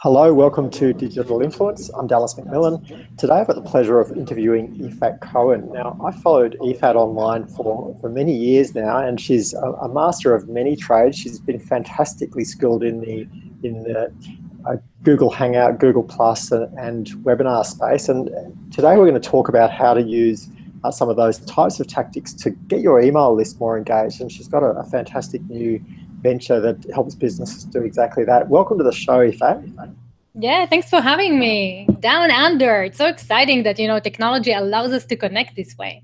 Hello, welcome to Digital Influence. I'm Dallas McMillan. Today I've got the pleasure of interviewing Yifat Cohen. Now, I followed Yifat online for many years now, and she's a master of many trades. She's been fantastically skilled in the Google Hangout, Google Plus, and webinar space. And today we're going to talk about how to use some of those types of tactics to get your email list more engaged. And she's got a fantastic new venture that helps businesses do exactly that. Welcome to the show, Yifat. Yeah, thanks for having me. Down under. It's so exciting that, technology allows us to connect this way.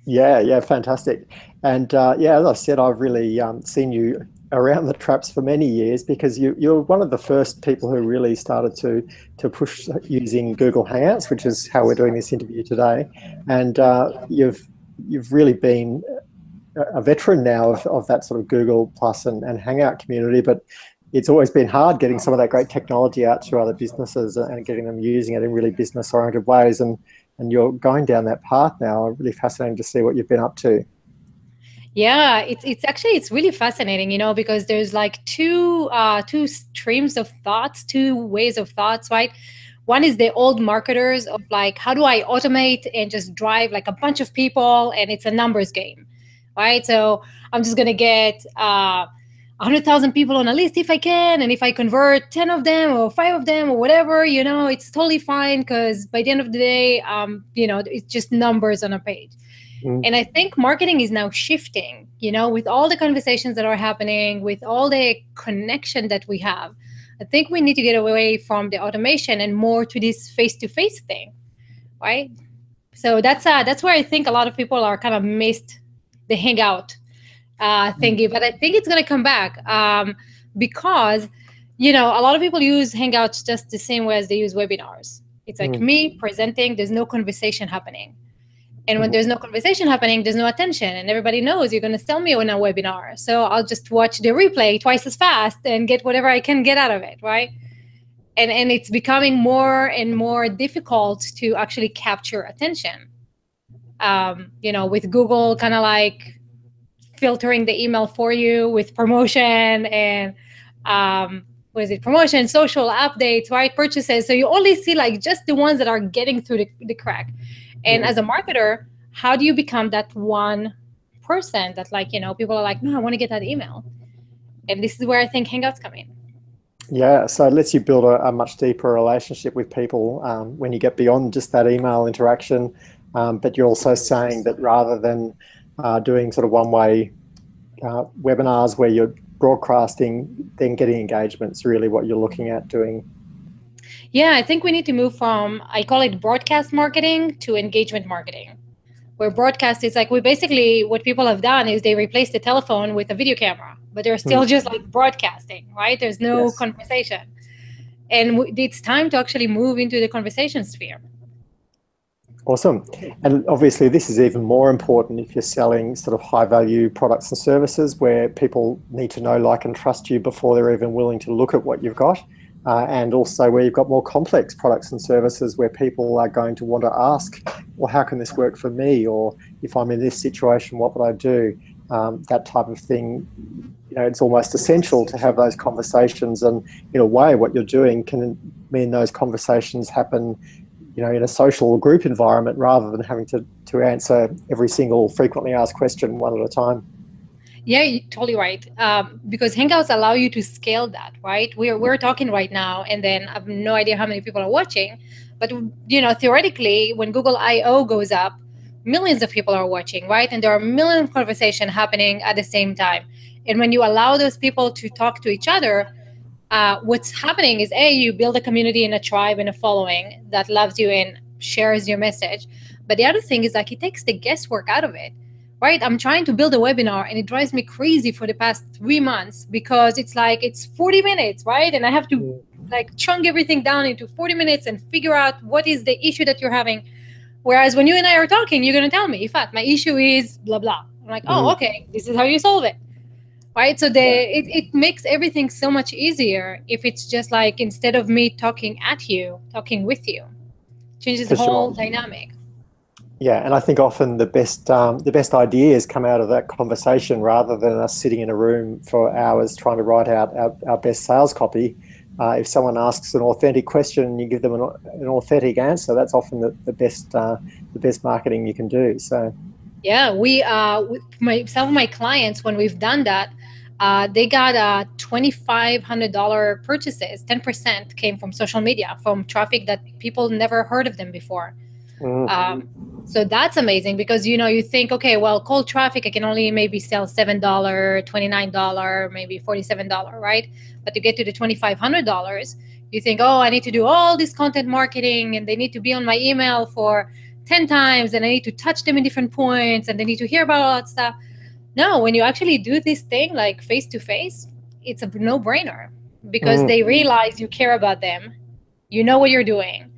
Yeah, fantastic. And as I said, I've really seen you around the traps for many years because you're one of the first people who really started to push using Google Hangouts, which is how we're doing this interview today. And you've really been a veteran now of that sort of Google Plus and Hangout community, but it's always been hard getting some of that great technology out to other businesses and getting them using it in really business-oriented ways. And you're going down that path now. Really fascinating to see what you've been up to. Yeah, it's really fascinating, because there's like two streams of thoughts, two ways of thoughts, right? One is the old marketers of like, how do I automate and just drive like a bunch of people, and it's a numbers game, right? So I'm just gonna get 100,000 people on a list if I can, and if I convert 10 of them or 5 of them or whatever, it's totally fine, because by the end of the day, it's just numbers on a page. And I think marketing is now shifting, with all the conversations that are happening, with all the connection that we have. I think we need to get away from the automation and more to this face-to-face thing, right? So that's where I think a lot of people are kind of missed the hangout thingy, but I think it's going to come back because, a lot of people use Hangouts just the same way as they use webinars. It's like me presenting, there's no conversation happening. And when there's no conversation happening, there's no attention. And everybody knows you're going to sell me on a webinar. So I'll just watch the replay twice as fast and get whatever I can get out of it, right? And it's becoming more and more difficult to actually capture attention. With Google kind of like filtering the email for you with promotion and promotion, social updates, right? Purchases. So you only see like just the ones that are getting through the crack. And as a marketer, how do you become that one person that people are like, no, I want to get that email. And this is where I think Hangouts come in. Yeah, so it lets you build a much deeper relationship with people when you get beyond just that email interaction. But you're also saying that rather than doing sort of one-way webinars where you're broadcasting, then getting engagements, really what you're looking at doing. Yeah, I think we need to move from, I call it broadcast marketing to engagement marketing, where broadcast is like, what people have done is they replaced the telephone with a video camera, but they're still just like broadcasting, right? There's no conversation. And it's time to actually move into the conversation sphere. Awesome. And obviously this is even more important if you're selling sort of high value products and services where people need to know, like, and trust you before they're even willing to look at what you've got. And also where you've got more complex products and services where people are going to want to ask, well, how can this work for me? Or if I'm in this situation, what would I do? That type of thing. It's almost essential to have those conversations. And in a way, what you're doing can mean those conversations happen in a social group environment rather than having to answer every single frequently asked question one at a time. Yeah, you're totally right. Because Hangouts allow you to scale that, right? We're talking right now, and then I have no idea how many people are watching. But, theoretically, when Google I/O goes up, millions of people are watching, right? And there are millions of conversations happening at the same time. And when you allow those people to talk to each other, what's happening is, you build a community and a tribe and a following that loves you and shares your message. But the other thing is like it takes the guesswork out of it. Right, I'm trying to build a webinar and it drives me crazy for the past 3 months because it's 40 minutes, right? And I have to like chunk everything down into 40 minutes and figure out what is the issue that you're having. Whereas when you and I are talking, you're going to tell me, in fact, my issue is blah, blah. I'm like, oh, okay, this is how you solve it. Right, so it makes everything so much easier if it's just like, instead of me talking at you, talking with you. Changes the whole dynamic. Yeah, and I think often the best ideas come out of that conversation rather than us sitting in a room for hours trying to write out our best sales copy. if someone asks an authentic question and you give them an authentic answer, that's often the best marketing you can do. So Yeah, some of my clients, when we've done that, they got $2,500 purchases. 10% came from social media, from traffic that people never heard of them before. Um, so that's amazing, because you think, okay, well, cold traffic, I can only maybe sell $7, $29, maybe $47, right? But to get to the $2,500, you think, oh, I need to do all this content marketing, and they need to be on my email for 10 times, and I need to touch them in different points, and they need to hear about all that stuff. No, when you actually do this thing like face to face, it's a no-brainer, because they realize you care about them, you know what you're doing,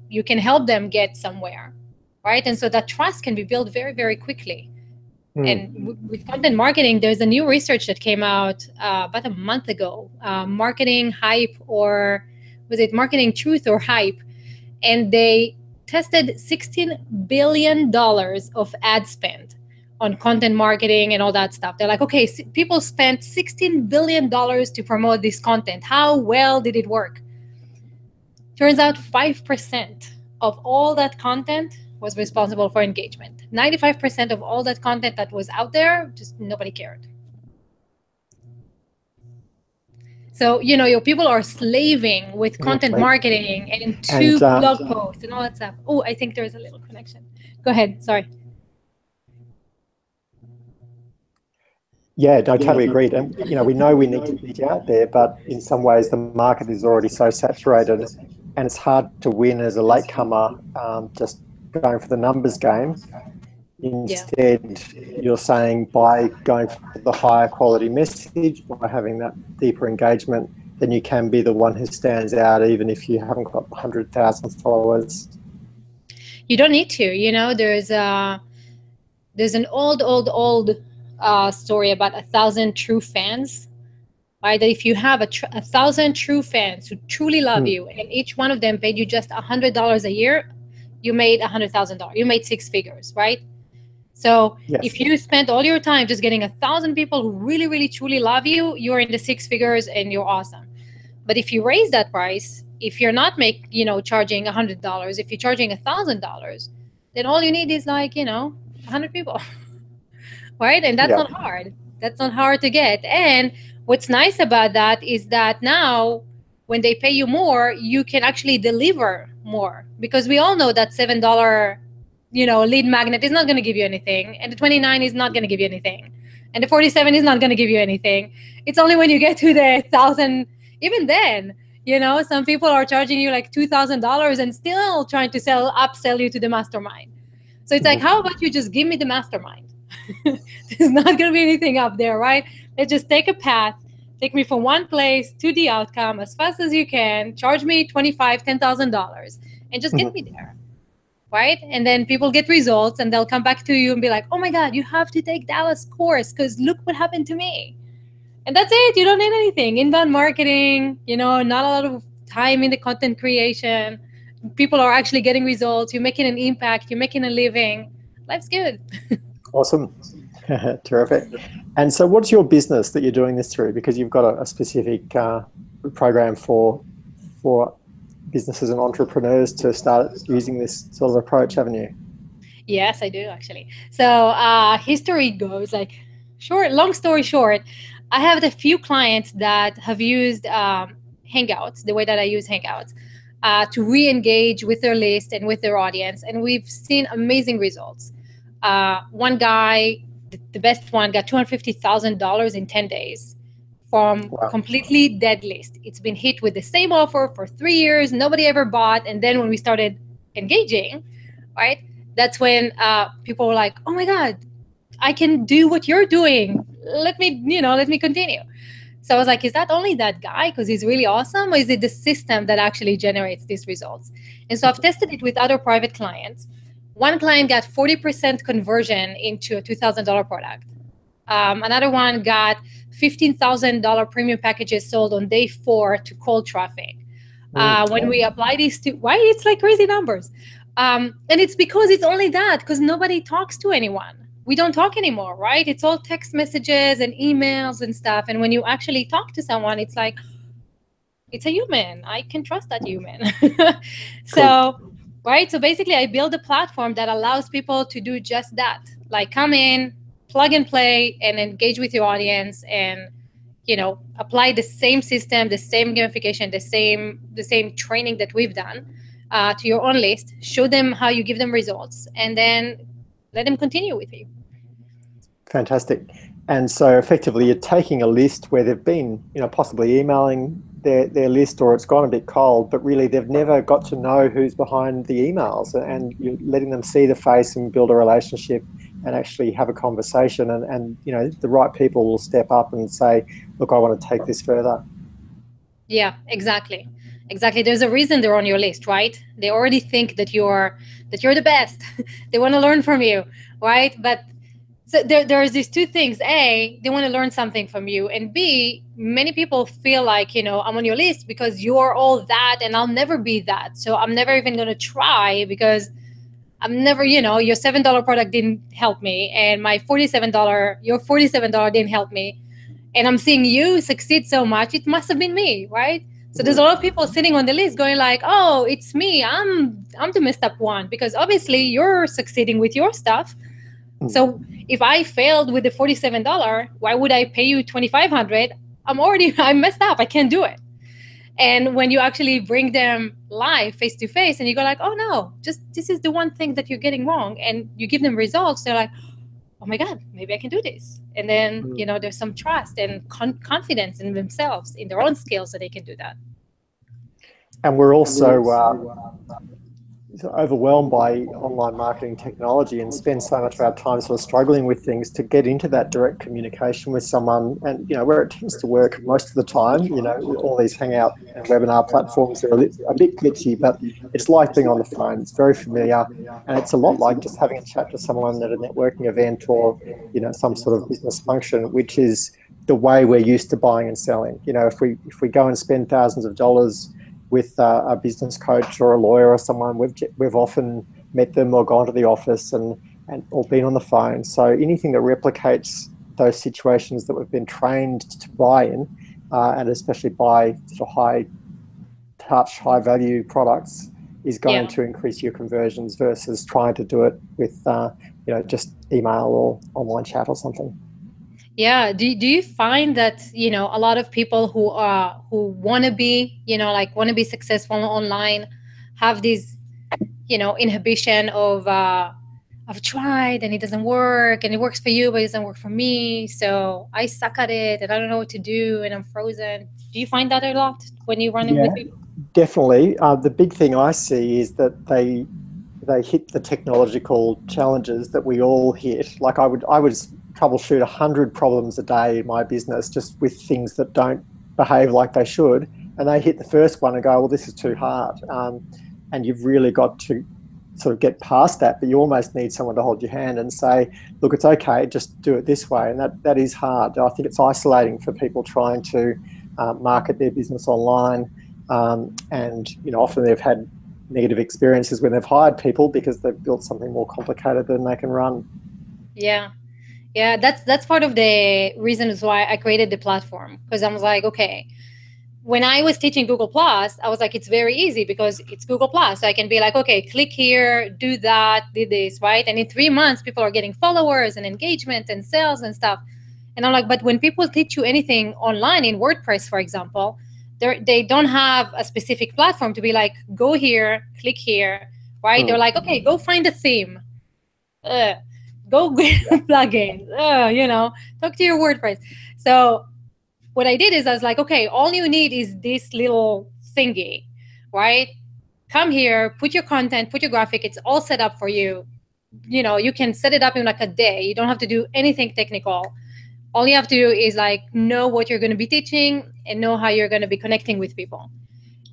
you can help them get somewhere, right? And so that trust can be built very, very quickly. And with content marketing, there's a new research that came out about a month ago, marketing hype, or was it marketing truth or hype? And they tested $16 billion of ad spend on content marketing and all that stuff. They're like, okay, people spent $16 billion to promote this content. How well did it work? Turns out 5% of all that content was responsible for engagement. 95% of all that content that was out there, just nobody cared. So, your people are slaving with content marketing and two blog posts and all that stuff. Oh, I think there's a little connection. Go ahead. Sorry. Yeah, no, totally agreed. And, we know we need to get out there, but in some ways the market is already so saturated, and it's hard to win as a latecomer, just going for the numbers game. Instead, you're saying by going for the higher quality message, by having that deeper engagement, then you can be the one who stands out, even if you haven't got 100,000 followers. You don't need to. There's an old story about 1,000 true fans. Right? That if you have 1,000 true fans who truly love you, and each one of them paid you just $100 a year, you made $100,000. You made six figures, right? So if you spent all your time just getting 1,000 people who really, really, truly love you, you're in the six figures and you're awesome. But if you raise that price, if you're not charging $100, if you're charging $1,000, then all you need is 100 people, right? And that's not hard. That's not hard to get. And what's nice about that is that now when they pay you more, you can actually deliver more, because we all know that $7 lead magnet is not going to give you anything, and the 29 is not going to give you anything, and the 47 is not going to give you anything. It's only when you get to the 1,000, even then, some people are charging you like $2,000 and still trying to upsell you to the mastermind. So it's like, how about you just give me the mastermind? There's not going to be anything up there, right? Let's just take a path, take me from one place to the outcome as fast as you can, charge me $10,000, and just get me there. Right? And then people get results, and they'll come back to you and be like, oh my God, you have to take Dallas course, because look what happened to me. And that's it. You don't need anything. Inbound marketing, not a lot of time in the content creation. People are actually getting results. You're making an impact. You're making a living. Life's good. Awesome. Terrific. And so what's your business that you're doing this through? Because you've got a specific program for businesses and entrepreneurs to start using this sort of approach, haven't you? Yes, I do, actually. So history goes long story short, I have a few clients that have used Hangouts, the way that I use Hangouts, to re-engage with their list and with their audience. And we've seen amazing results. One guy, the best one, got $250,000 in 10 days. From completely dead list. It's been hit with the same offer for 3 years. Nobody ever bought. And then when we started engaging, right, that's when people were like, oh my God, I can do what you're doing. Let me continue. So I was like, is that only that guy because he's really awesome? Or is it the system that actually generates these results? And so I've tested it with other private clients. One client got 40% conversion into a $2,000 product. Another one got $15,000 premium packages sold on day 4 to cold traffic. When we apply these to, why it's like crazy numbers. And it's because it's only that, because nobody talks to anyone. We don't talk anymore, right? It's all text messages and emails and stuff. And when you actually talk to someone, it's like, it's a human. I can trust that human. Cool. So, right. So basically I build a platform that allows people to do just that. Like come in, plug and play, and engage with your audience, and apply the same system, the same gamification, the same training that we've done to your own list. Show them how you give them results, and then let them continue with you. Fantastic. And so effectively you're taking a list where they've been, possibly emailing their list, or it's gone a bit cold, but really they've never got to know who's behind the emails, and you're letting them see the face and build a relationship and actually have a conversation, and the right people will step up and say, look, I want to take this further. Yeah, exactly. There's a reason they're on your list, right? They already think that you're the best. They want to learn from you, right? But so there's these two things. A, they want to learn something from you, and B, many people feel like, I'm on your list because you're all that and I'll never be that, so I'm never even going to try because I'm never, your $7 product didn't help me, and your $47 didn't help me, and I'm seeing you succeed so much, it must have been me, right? So there's a lot of people sitting on the list going like, oh, it's me, I'm the messed up one, because obviously you're succeeding with your stuff. So if I failed with the $47, why would I pay you $2,500? I'm messed up, I can't do it. And when you actually bring them live, face to face, and you go like, oh no, just this is the one thing that you're getting wrong, and you give them results, they're like, oh my God, maybe I can do this. And then, there's some trust and confidence in themselves, in their own skills, so they can do that. And we're also overwhelmed by online marketing technology and spend so much of our time sort of struggling with things to get into that direct communication with someone. And, where it tends to work most of the time, all these hangout and webinar platforms are a bit glitchy, but it's like being on the phone. It's very familiar. And it's a lot like just having a chat to someone at a networking event or, some sort of business function, which is the way we're used to buying and selling. If we go and spend thousands of dollars with a business coach or a lawyer or someone, we've often met them or gone to the office and or been on the phone. So anything that replicates those situations that we've been trained to buy in, and especially buy sort of high touch, high value products, is going to increase your conversions versus trying to do it with just email or online chat or something. Yeah. Do you find that, a lot of people who want to be, want to be successful online have this, inhibition of I've tried and it doesn't work, and it works for you, but it doesn't work for me. So I suck at it and I don't know what to do and I'm frozen. Do you find that a lot when you run with people? Definitely. The big thing I see is that they hit the technological challenges that we all hit. Like I would troubleshoot 100 problems a day in my business just with things that don't behave like they should, and they hit the first one and go, well, this is too hard. And you've really got to sort of get past that, but you almost need someone to hold your hand and say, look, it's okay, just do it this way. And that is hard. I think it's isolating for people trying to market their business online, and often they've had negative experiences when they've hired people because they've built something more complicated than they can run. Yeah, that's part of the reasons why I created the platform, because I was like, okay, when I was teaching Google Plus, I was like, it's very easy because it's Google Plus. So I can be like, okay, click here, do that, do this, right? And in 3 months, people are getting followers and engagement and sales and stuff. And I'm like, but when people teach you anything online in WordPress, for example, they don't have a specific platform to be like, go here, click here, right? They're like, okay, go find a theme. Go get a plugin, talk to your WordPress. So what I did is I was like, okay, all you need is this little thingy, right? Come here, put your content, put your graphic, it's all set up for you. You can set it up in like a day. You don't have to do anything technical. All you have to do is like know what you're going to be teaching and know how you're going to be connecting with people.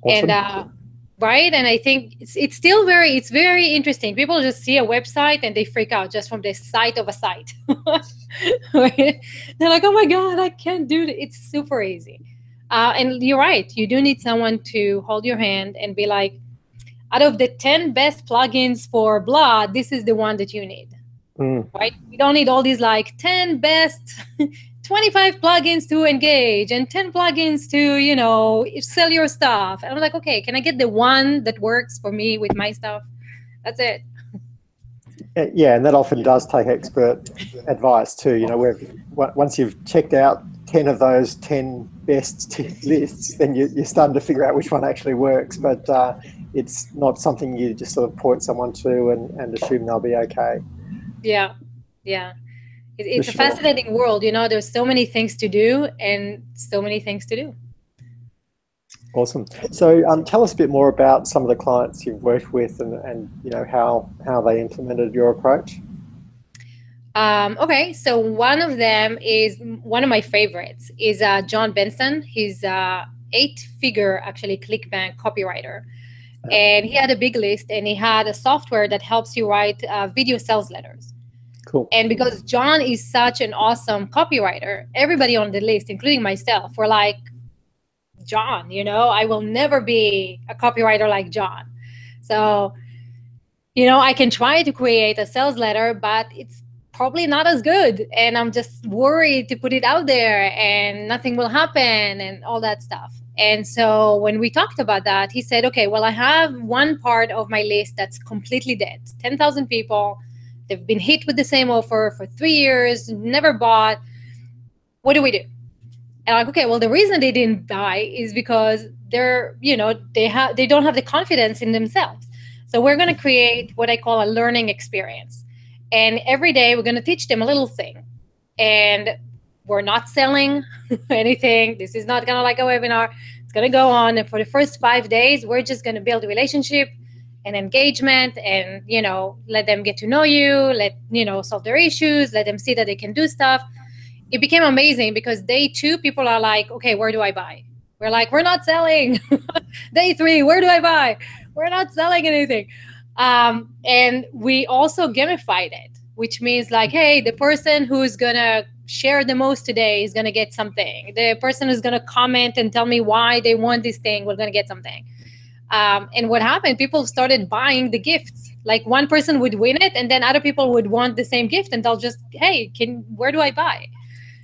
Awesome. And right, and I think it's still very interesting. People just see a website and they freak out just from the sight of a site. They're like, oh my God, I can't do it. It's super easy. And you're right, you do need someone to hold your hand and be like, out of the 10 best plugins for blah, this is the one that you need. Right? You don't need all these like 10 best 25 plugins to engage and 10 plugins to, sell your stuff. And I'm like, okay, can I get the one that works for me with my stuff? That's it. Yeah, and that often does take expert advice too. Where once you've checked out 10 of those 10 best lists, then you're starting to figure out which one actually works. But it's not something you just sort of point someone to and assume they'll be okay. Yeah, yeah. It's a fascinating world. There's so many things to do and so many things to do. Awesome. So tell us a bit more about some of the clients you've worked with and how they implemented your approach. Okay, so one of them is one of my favorites is John Benson. He's a 8-figure actually ClickBank copywriter, and he had a big list and he had a software that helps you write video sales letters. Cool. And because John is such an awesome copywriter, everybody on the list, including myself, were like, John, I will never be a copywriter like John. So, I can try to create a sales letter, but it's probably not as good. And I'm just worried to put it out there and nothing will happen and all that stuff. And so when we talked about that, he said, okay, well, I have one part of my list that's completely dead. 10,000 people. They've been hit with the same offer for 3 years, never bought. What do we do? And I'm like, okay, well, the reason they didn't buy is because they don't have the confidence in themselves. So we're going to create what I call a learning experience. And every day we're going to teach them a little thing. And we're not selling anything. This is not going to like a webinar. It's going to go on. And for the first 5 days, we're just going to build a relationship and engagement and, let them get to know you, solve their issues, let them see that they can do stuff. It became amazing because day 2, people are like, okay, where do I buy? We're like, we're not selling. Day 3, where do I buy? We're not selling anything. And we also gamified it, which means like, hey, the person who's going to share the most today is going to get something. The person who's going to comment and tell me why they want this thing, we're going to get something. And what happened, people started buying the gifts. Like one person would win it and then other people would want the same gift and they'll just, hey, where do I buy?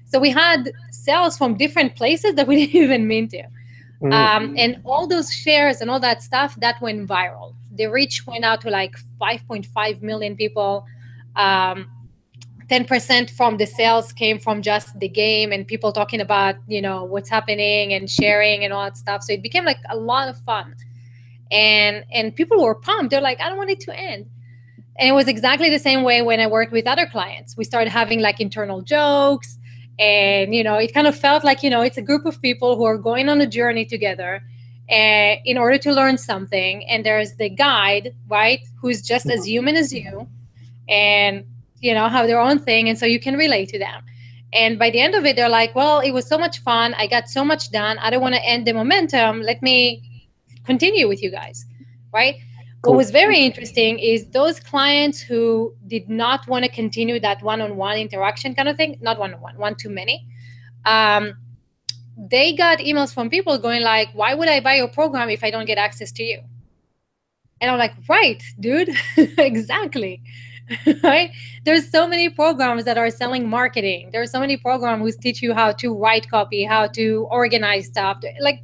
So we had sales from different places that we didn't even mean to. And all those shares and all that stuff, that went viral. The reach went out to like 5.5 million people. 10% from the sales came from just the game and people talking about, what's happening and sharing and all that stuff. So it became like a lot of fun. And people were pumped. They're like, I don't want it to end. And it was exactly the same way when I worked with other clients. We started having like internal jokes. And, it kind of felt like, it's a group of people who are going on a journey together in order to learn something. And there's the guide, right, who's just as human as you and, have their own thing. And so you can relate to them. And by the end of it, they're like, well, it was so much fun. I got so much done. I don't want to end the momentum. Let me continue with you guys, right? Cool. What was very interesting is those clients who did not want to continue that one-on-one interaction kind of thing, not one-on-one, one too many, they got emails from people going like, why would I buy your program if I don't get access to you? And I'm like, right, dude, exactly, right? There's so many programs that are selling marketing. There's so many programs who teach you how to write copy, how to organize stuff. Like,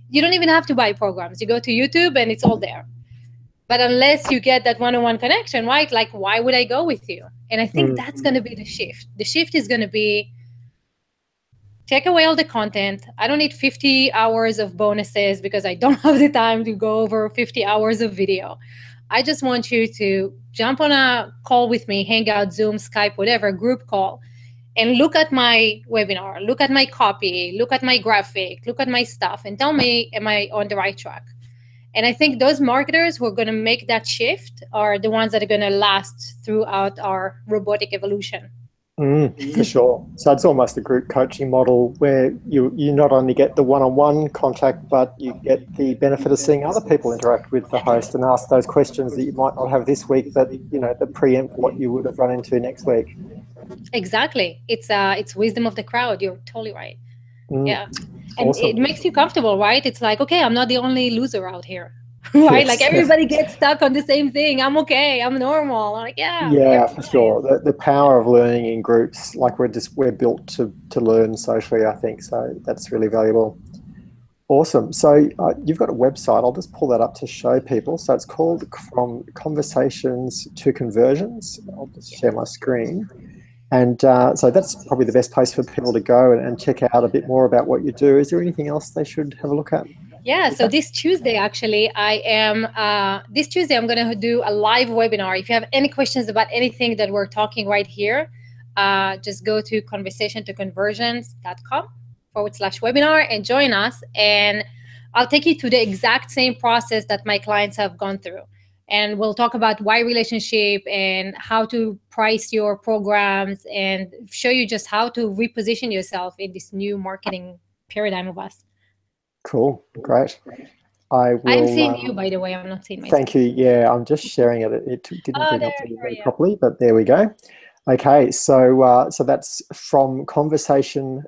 you don't even have to buy programs. You go to YouTube and it's all there. But unless you get that one-on-one connection, right? Like, why would I go with you? And I think that's going to be the shift. The shift is going to be take away all the content. I don't need 50 hours of bonuses because I don't have the time to go over 50 hours of video. I just want you to jump on a call with me, Hangout, Zoom, Skype, whatever, group call, and look at my webinar, look at my copy, look at my graphic, look at my stuff, and tell me, am I on the right track? And I think those marketers who are going to make that shift are the ones that are going to last throughout our robotic evolution. For sure. So it's almost a group coaching model where you not only get the one-on-one contact, but you get the benefit of seeing other people interact with the host and ask those questions that you might not have this week, but that preempt what you would have run into next week. Exactly. It's wisdom of the crowd. You're totally right. Yeah. And Awesome. it makes you comfortable, right? It's like, okay, I'm not the only loser out here. right? Like Yes. everybody gets stuck on the same thing. I'm okay. I'm normal. I'm like, yeah, Yeah, you're for fine. sure. The power of learning in groups, like we're built to learn socially, I think. So that's really valuable. Awesome. So you've got a website. I'll just pull that up to show people. So it's called From Conversations to Conversions. I'll just share my screen. And so that's probably the best place for people to go and check out a bit more about what you do. Is there anything else they should have a look at? Yeah, Is so that this Tuesday, actually, this Tuesday, I'm going to do a live webinar. If you have any questions about anything that we're talking right here, just go to conversationtoconversions.com/webinar and join us. And I'll take you through the exact same process that my clients have gone through. And we'll talk about why relationship and how to price your programs and show you just how to reposition yourself in this new marketing paradigm of us. cool? Great. I I'm will. seeing you, by the way. I'm not seeing myself. Thank you. Yeah, I'm just sharing it. It didn't Oh, bring there, up the there window you are. properly, but there we go. Okay, so that's from conversations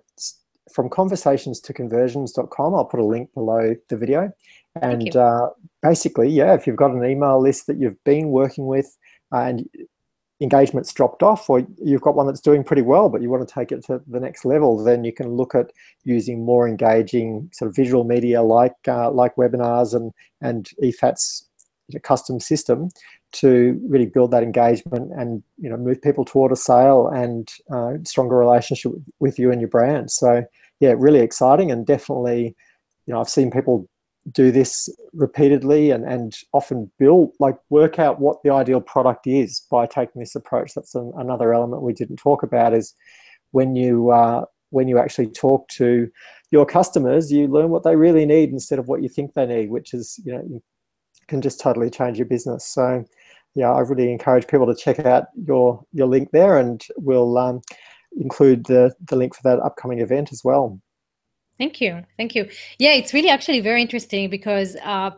to conversions.com. I'll put a link below the video. Thank And you. basically, yeah, if you've got an email list that you've been working with and engagement's dropped off, or you've got one that's doing pretty well, but you want to take it to the next level, then you can look at using more engaging sort of visual media like webinars and Yifats custom system to really build that engagement and move people toward a sale and stronger relationship with you and your brand. So yeah, really exciting, and definitely I've seen people do this repeatedly and often work out what the ideal product is by taking this approach. That's another element we didn't talk about, is when you actually talk to your customers, you learn what they really need instead of what you think they need, which is can just totally change your business. So yeah, I really encourage people to check out your link there, and we'll include the link for that upcoming event as well. Thank you. Thank you. Yeah, it's really actually very interesting because I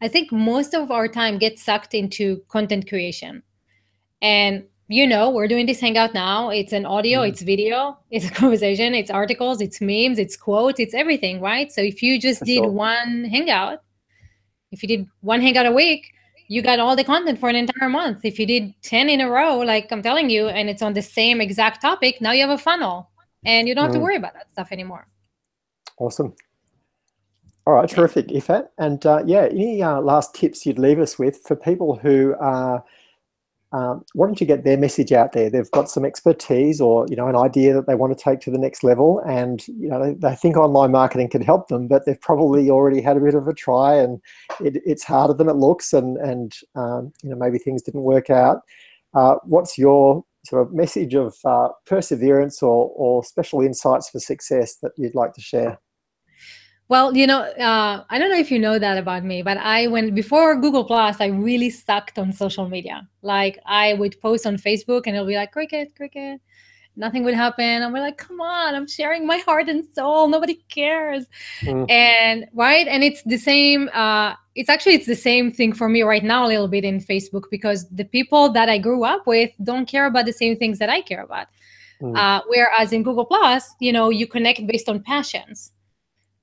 think most of our time gets sucked into content creation. And, we're doing this hangout now. It's an audio, Mm, it's video, it's a conversation, it's articles, it's memes, it's quotes, it's everything, right? So if you just for did sure. one hangout, if you did one hangout a week, you got all the content for an entire month. If you did 10 in a row, like I'm telling you, and it's on the same exact topic, now you have a funnel and you don't have to Mm, worry about that stuff anymore. awesome. All right, Yeah. terrific, Ifat. And yeah, any last tips you'd leave us with for people who are wanting to get their message out there? They've got some expertise or an idea that they want to take to the next level, and they think online marketing can help them, but they've probably already had a bit of a try, and it's harder than it looks, and maybe things didn't work out. What's your sort of message of perseverance or special insights for success that you'd like to share? Well, I don't know if you know that about me, but before Google Plus, I really sucked on social media. Like I would post on Facebook and it'll be like cricket, cricket. Nothing would happen. I'm like, come on, I'm sharing my heart and soul. Nobody cares. Mm, And right. And it's the same. It's the same thing for me right now, a little bit in Facebook, because the people that I grew up with don't care about the same things that I care about. mm, Whereas in Google Plus, you connect based on passions,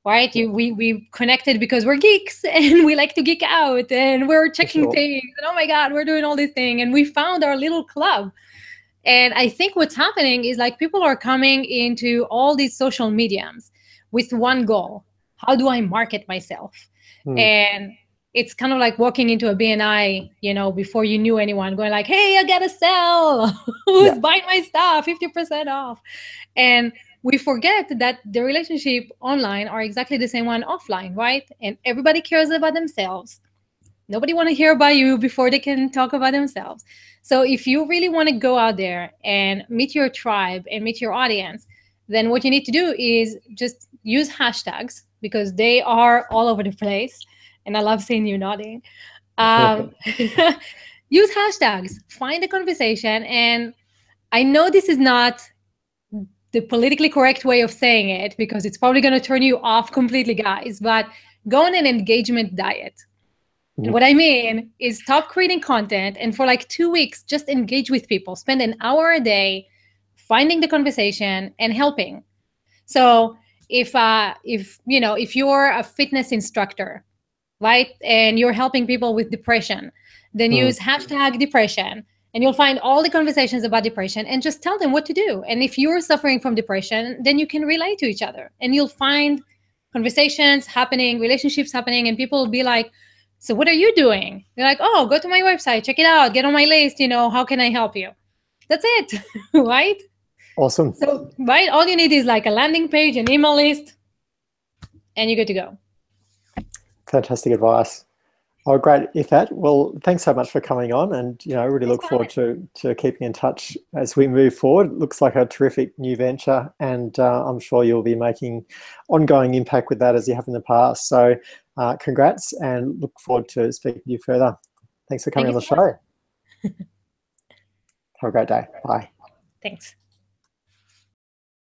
right? yeah, We connected because we're geeks and we like to geek out and we're for checking sure. things. And oh my God, we're doing all this thing. And we found our little club. And I think what's happening is like people are coming into all these social mediums with one goal. How do I market myself? Mm, And it's kind of like walking into a BNI, before you knew anyone, going like, hey, I gotta sell. Who's yeah, buying my stuff? 50% off. And we forget that the relationship online are exactly the same one offline, right? And everybody cares about themselves. Nobody want to hear about you before they can talk about themselves. So if you really want to go out there and meet your tribe and meet your audience, then what you need to do is just use hashtags because they are all over the place. And I love seeing you nodding. Um, use hashtags, find a conversation. And I know this is not the politically correct way of saying it because it's probably going to turn you off completely, guys, but go on an engagement diet. And mm, what I mean is stop creating content and for like 2 weeks, just engage with people. Spend an hour a day finding the conversation and helping. So if you're a fitness instructor right? And you're helping people with depression, then Mm. use hashtag depression, and you'll find all the conversations about depression and just tell them what to do. And if you're suffering from depression, then you can relate to each other and you'll find conversations happening, relationships happening, and people will be like, so what are you doing? You're like, oh, go to my website, check it out, get on my list, how can I help you? That's it, right? Awesome. So, right, all you need is like a landing page, an email list, and you're good to go. Fantastic advice. Oh, great, Yifat. Well, thanks so much for coming on, and I really That's look fine. forward to keeping in touch as we move forward. It looks like a terrific new venture, and I'm sure you'll be making ongoing impact with that as you have in the past. So, congrats, and look forward to speaking to you further. Thanks for coming Thank on you the so much. show. Have a great day. Bye. Thanks.